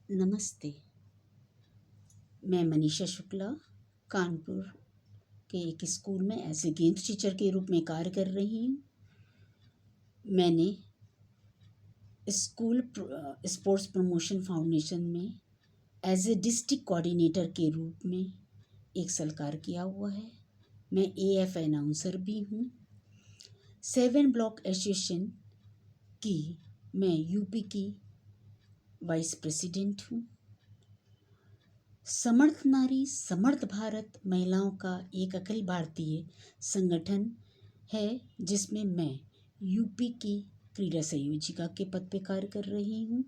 नमस्ते। मैं मनीषा शुक्ला कानपुर के एक स्कूल में एज ए गेम्स टीचर के रूप में कार्य कर रही हूँ। मैंने स्कूल स्पोर्ट्स प्रमोशन फाउंडेशन में एज ए डिस्ट्रिक्ट कोऑर्डिनेटर के रूप में 1 साल कार्य किया हुआ है। मैं AF अनाउंसर भी हूँ। 7 ब्लॉक एसोसिएशन की मैं यूपी की वाइस प्रेसिडेंट हूँ। समर्थ नारी समर्थ भारत महिलाओं का एक अखिल भारतीय संगठन है जिसमें मैं यूपी की क्रीड़ा संयोजिका के पद पे कार्य कर रही हूँ।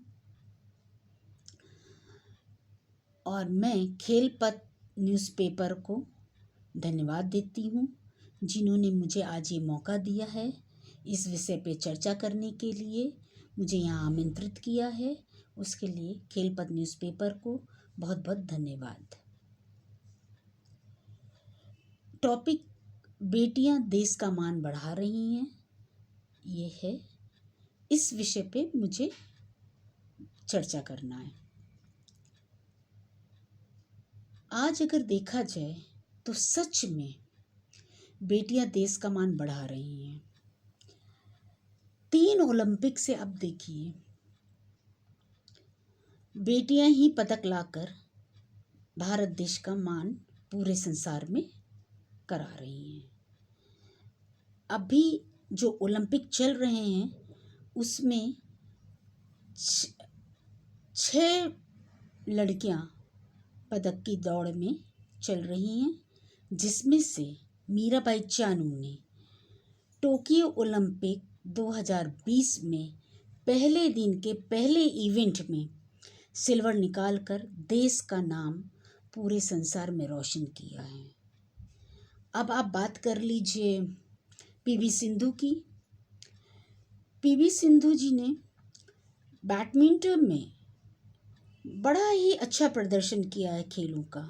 और मैं खेलपथ न्यूज़पेपर को धन्यवाद देती हूँ जिन्होंने मुझे आज ये मौका दिया है। इस विषय पे चर्चा करने के लिए मुझे यहाँ आमंत्रित किया है, उसके लिए खेलपथ न्यूज़पेपर को बहुत बहुत धन्यवाद। टॉपिक बेटियां देश का मान बढ़ा रही हैं, ये है। इस विषय पे मुझे चर्चा करना है। आज अगर देखा जाए तो सच में बेटियां देश का मान बढ़ा रही हैं। 3 ओलंपिक से अब देखिए बेटियां ही पदक लाकर भारत देश का मान पूरे संसार में करा रही हैं। अभी जो ओलंपिक चल रहे हैं उसमें 6 लड़कियां पदक की दौड़ में चल रही हैं, जिसमें से मीराबाई चानू ने टोक्यो ओलंपिक 2020 में पहले दिन के पहले इवेंट में सिल्वर निकालकर देश का नाम पूरे संसार में रोशन किया है। अब आप बात कर लीजिए PV सिंधु की। PV सिंधु जी ने बैडमिंटन में बड़ा ही अच्छा प्रदर्शन किया है। खेलों का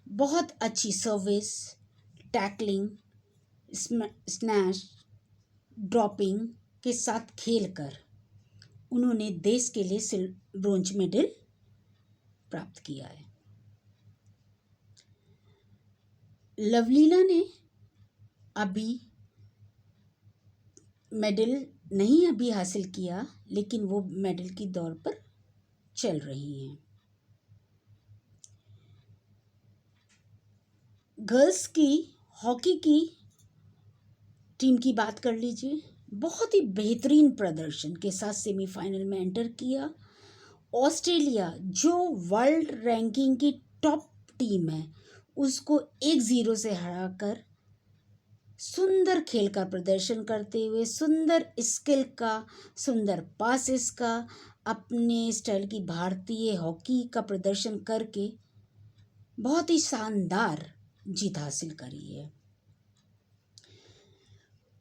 बहुत अच्छी सर्विस, टैकलिंग, स्नैश, ड्रॉपिंग के साथ खेलकर उन्होंने देश के लिए ब्रोंज मेडल प्राप्त किया है। लवलीना ने अभी मेडल नहीं अभी हासिल किया, लेकिन वो मेडल की दौड़ पर चल रही हैं। गर्ल्स की हॉकी की टीम की बात कर लीजिए। बहुत ही बेहतरीन प्रदर्शन के साथ सेमीफाइनल में एंटर किया। ऑस्ट्रेलिया जो वर्ल्ड रैंकिंग की टॉप टीम है उसको 1-0 से हराकर सुंदर खेल का प्रदर्शन करते हुए, सुंदर स्किल का, सुंदर पासेस का, अपने स्टाइल की भारतीय हॉकी का प्रदर्शन करके बहुत ही शानदार जीत हासिल करी है।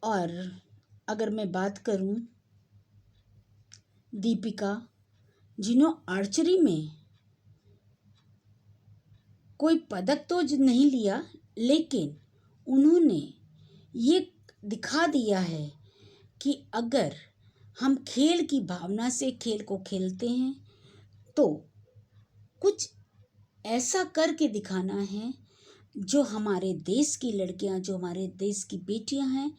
और अगर मैं बात करूं दीपिका, जिन्होंने आर्चरी में कोई पदक तो नहीं लिया, लेकिन उन्होंने ये दिखा दिया है कि अगर हम खेल की भावना से खेल को खेलते हैं तो कुछ ऐसा करके दिखाना है जो हमारे देश की लड़कियां, जो हमारे देश की बेटियां हैं,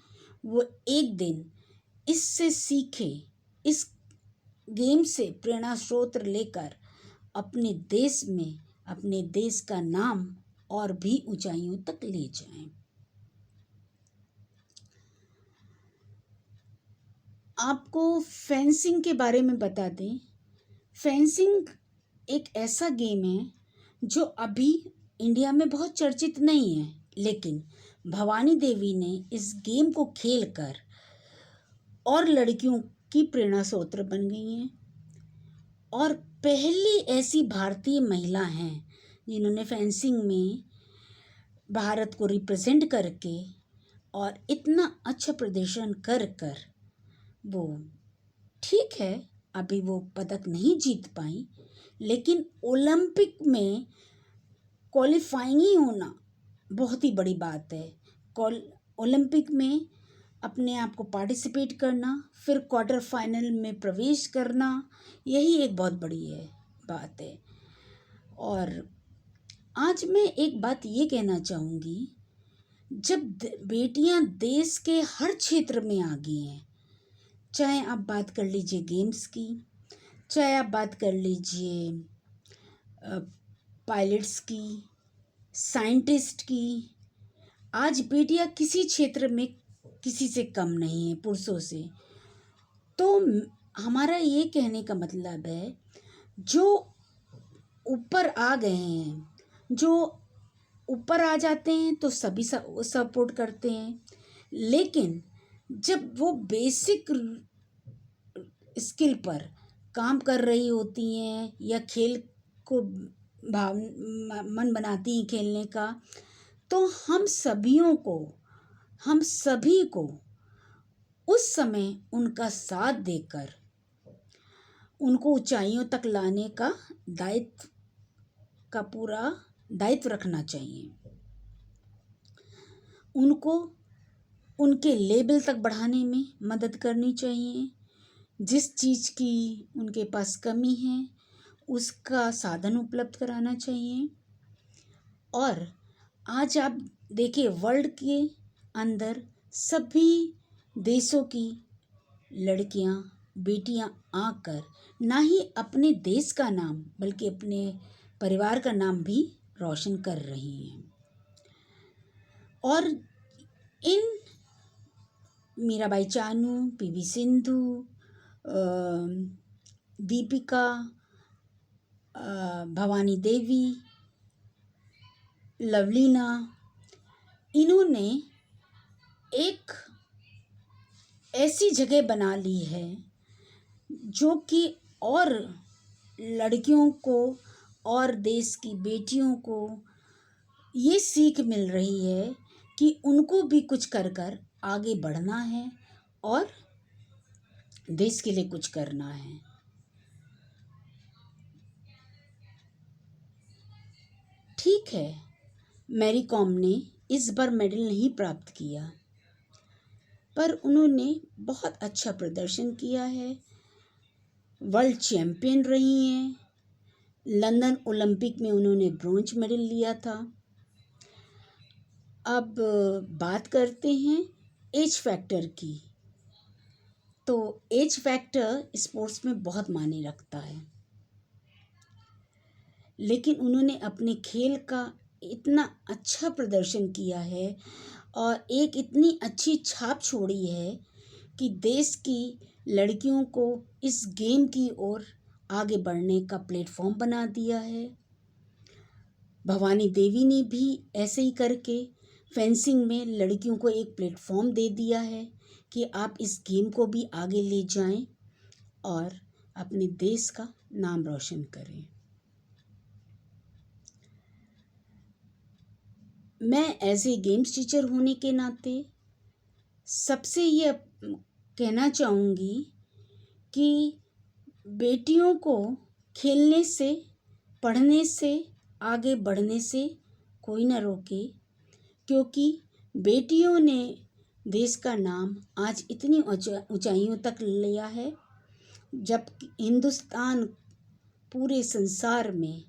वो एक दिन इससे सीखे, इस गेम से प्रेरणा स्रोत लेकर अपने देश में अपने देश का नाम और भी ऊंचाइयों तक ले जाएं। आपको फेंसिंग के बारे में बता दें। फेंसिंग एक ऐसा गेम है जो अभी इंडिया में बहुत चर्चित नहीं है, लेकिन भवानी देवी ने इस गेम को खेलकर और लड़कियों की प्रेरणा स्रोत बन गई हैं और पहली ऐसी भारतीय महिला हैं जिन्होंने फेंसिंग में भारत को रिप्रेजेंट करके और इतना अच्छा प्रदर्शन कर कर वो, ठीक है अभी वो पदक नहीं जीत पाई, लेकिन ओलंपिक में क्वालिफाइंग ही होना बहुत ही बड़ी बात है। ओलंपिक में अपने आप को पार्टिसिपेट करना, फिर क्वार्टर फाइनल में प्रवेश करना, यही एक बहुत बड़ी बात है। और आज मैं एक बात ये कहना चाहूँगी, जब बेटियां देश के हर क्षेत्र में आगी हैं, चाहे आप बात कर लीजिए गेम्स की, चाहे आप बात कर लीजिए पायलट्स की, साइंटिस्ट की, आज बेटियां किसी क्षेत्र में किसी से कम नहीं है पुरुषों से। तो हमारा ये कहने का मतलब है, जो ऊपर आ गए हैं, जो ऊपर आ जाते हैं तो सभी सपोर्ट करते हैं, लेकिन जब वो बेसिक स्किल पर काम कर रही होती हैं या खेल को मन बनाती हैं खेलने का, तो हम सभी को उस समय उनका साथ देकर उनको ऊंचाइयों तक लाने का पूरा दायित्व रखना चाहिए। उनको उनके लेवल तक बढ़ाने में मदद करनी चाहिए। जिस चीज़ की उनके पास कमी है उसका साधन उपलब्ध कराना चाहिए। और आज आप देखिए, वर्ल्ड के अंदर सभी देशों की लड़कियां, बेटियां आकर ना ही अपने देश का नाम बल्कि अपने परिवार का नाम भी रोशन कर रही हैं। और इन मीराबाई चानू, पीवी सिंधु, दीपिका, भवानी देवी, लवलीना, इन्होंने एक ऐसी जगह बना ली है जो कि और लड़कियों को और देश की बेटियों को ये सीख मिल रही है कि उनको भी कुछ कर आगे बढ़ना है और देश के लिए कुछ करना है। ठीक है, मैरी कॉम ने इस बार मेडल नहीं प्राप्त किया, पर उन्होंने बहुत अच्छा प्रदर्शन किया है। वर्ल्ड चैम्पियन रही हैं। लंदन ओलंपिक में उन्होंने ब्रोंज मेडल लिया था। अब बात करते हैं एज फैक्टर की। तो एज फैक्टर स्पोर्ट्स में बहुत मायने रखता है, लेकिन उन्होंने अपने खेल का इतना अच्छा प्रदर्शन किया है और एक इतनी अच्छी छाप छोड़ी है कि देश की लड़कियों को इस गेम की ओर आगे बढ़ने का प्लेटफॉर्म बना दिया है। भवानी देवी ने भी ऐसे ही करके फेंसिंग में लड़कियों को एक प्लेटफॉर्म दे दिया है कि आप इस गेम को भी आगे ले जाएं और अपने देश का नाम रोशन करें। मैं एज ए गेम्स टीचर होने के नाते सबसे ये कहना चाहूँगी कि बेटियों को खेलने से, पढ़ने से, आगे बढ़ने से कोई ना रोके, क्योंकि बेटियों ने देश का नाम आज इतनी ऊंचाइयों तक लिया है। जब हिंदुस्तान पूरे संसार में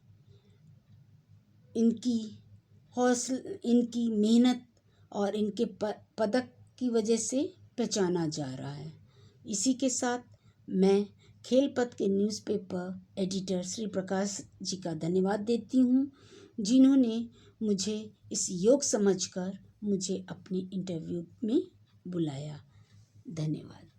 इनकी इनकी मेहनत और इनके पदक की वजह से पहचाना जा रहा है। इसी के साथ मैं खेलपथ के न्यूज़पेपर एडिटर श्री प्रकाश जी का धन्यवाद देती हूँ, जिन्होंने मुझे इस योग्य समझकर मुझे अपने इंटरव्यू में बुलाया। धन्यवाद।